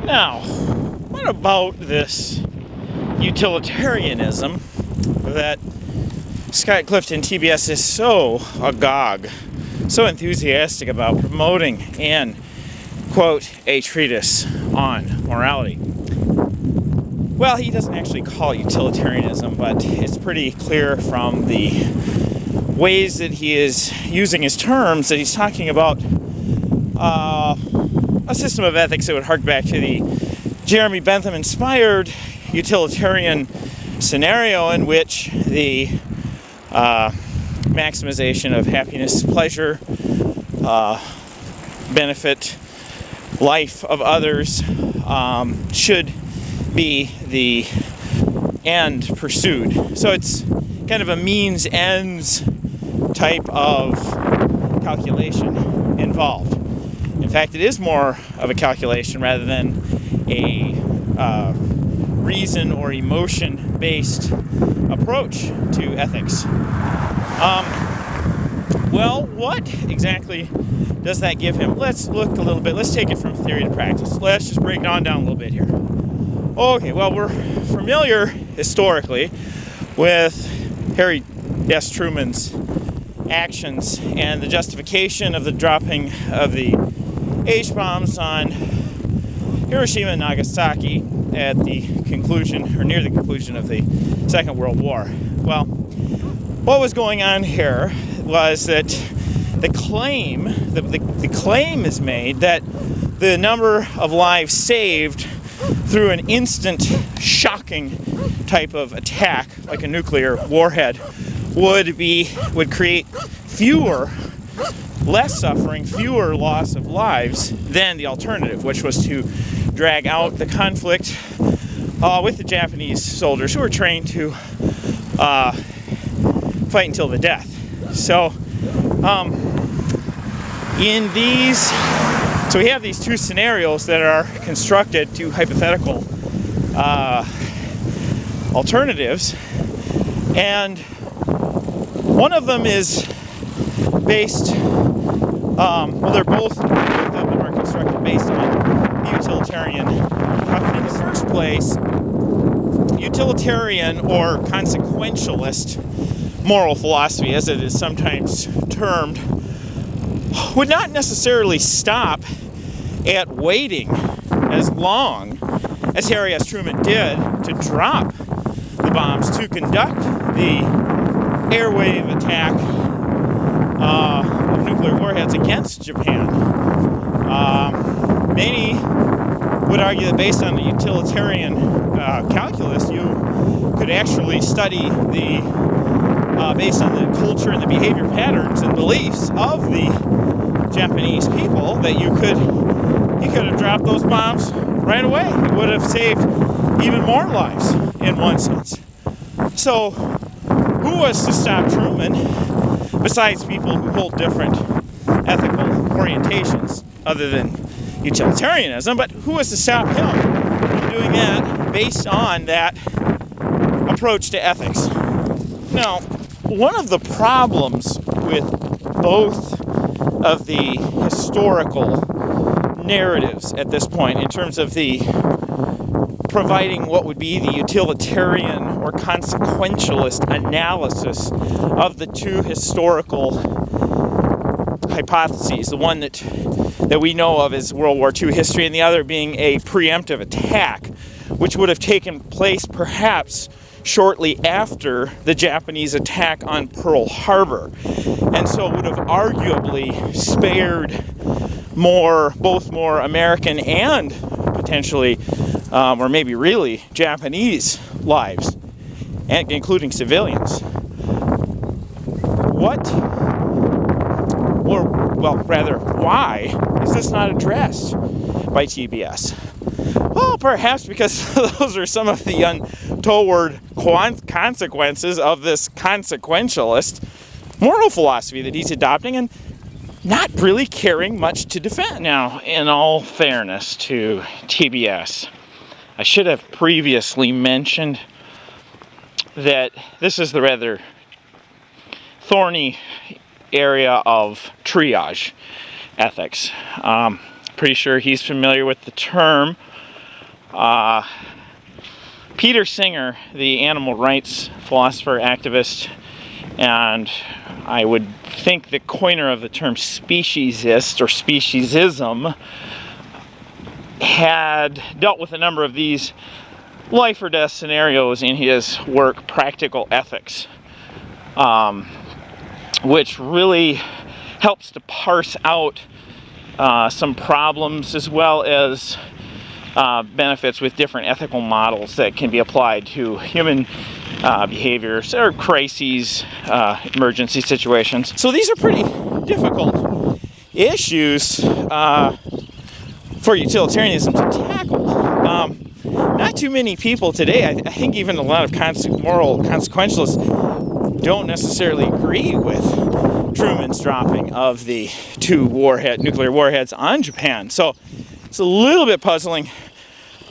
Now, what about this utilitarianism that Scott Clifton, TBS, is so agog, so enthusiastic about promoting and, quote, a treatise on morality? Well, he doesn't actually call it utilitarianism, but it's pretty clear from the ways that he is using his terms that he's talking about a system of ethics that would hark back to the Jeremy Bentham-inspired utilitarian scenario in which the maximization of happiness, pleasure, benefit, life of others should be the end pursued. So it's kind of a means-ends type of calculation involved. In fact, it is more of a calculation rather than a reason or emotion-based approach to ethics. Well, what exactly does that give him? Let's look a little bit. Let's take it from theory to practice. Let's just break it on down a little bit here. Okay, well, we're familiar historically with Harry S. Truman's actions and the justification of the dropping of the H-bombs on Hiroshima and Nagasaki at the conclusion, or near the conclusion, of the Second World War. Well, what was going on here was that the claim is made that the number of lives saved through an instant, shocking type of attack, like a nuclear warhead, would create less suffering, fewer loss of lives than the alternative, which was to drag out the conflict with the Japanese soldiers who were trained to fight until the death. So, so we have these two scenarios that are constructed, two hypothetical alternatives, and one of them is based, both of them are constructed based on the utilitarian. In the first place, utilitarian or consequentialist moral philosophy, as it is sometimes termed, would not necessarily stop at waiting as long as Harry S. Truman did to drop the bombs to conduct the airwave attack of nuclear warheads against Japan. Many would argue that based on the utilitarian calculus, you could actually study based on the culture and the behavior patterns and beliefs of the Japanese people, that he could have dropped those bombs right away. It would have saved even more lives in one sense. So, who was to stop Truman, besides people who hold different ethical orientations other than utilitarianism? But who was to stop him from doing that based on that approach to ethics? Now, one of the problems with both of the historical narratives at this point, in terms of the providing what would be the utilitarian or consequentialist analysis of the two historical hypotheses, the one that we know of as World War II history, and the other being a preemptive attack, which would have taken place perhaps shortly after the Japanese attack on Pearl Harbor, and so would have arguably spared both more American and potentially, or maybe really, Japanese lives, and including civilians. Why is this not addressed by TBS? Well, perhaps because those are some of the untoward consequences of this consequentialist moral philosophy that he's adopting and not really caring much to defend. Now, in all fairness to TBS, I should have previously mentioned that this is the rather thorny area of triage ethics. Pretty sure he's familiar with the term Peter Singer, the animal rights philosopher, activist, and I would think the coiner of the term speciesist or speciesism, had dealt with a number of these life or death scenarios in his work, Practical Ethics, which really helps to parse out some problems as well as benefits with different ethical models that can be applied to human behaviors or crises, emergency situations. So these are pretty difficult issues for utilitarianism to tackle. Not too many people today, I think even a lot of moral consequentialists don't necessarily agree with Truman's dropping of the 2 nuclear warheads on Japan. So it's a little bit puzzling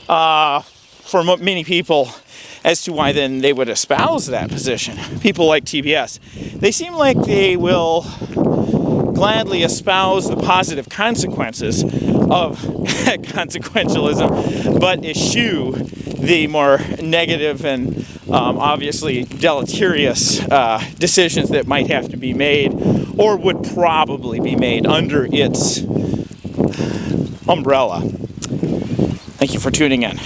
for many people as to why then they would espouse that position. People like TBS, they seem like they will gladly espouse the positive consequences of consequentialism, but eschew the more negative and obviously deleterious decisions that might have to be made or would probably be made under its umbrella. Thank you for tuning in.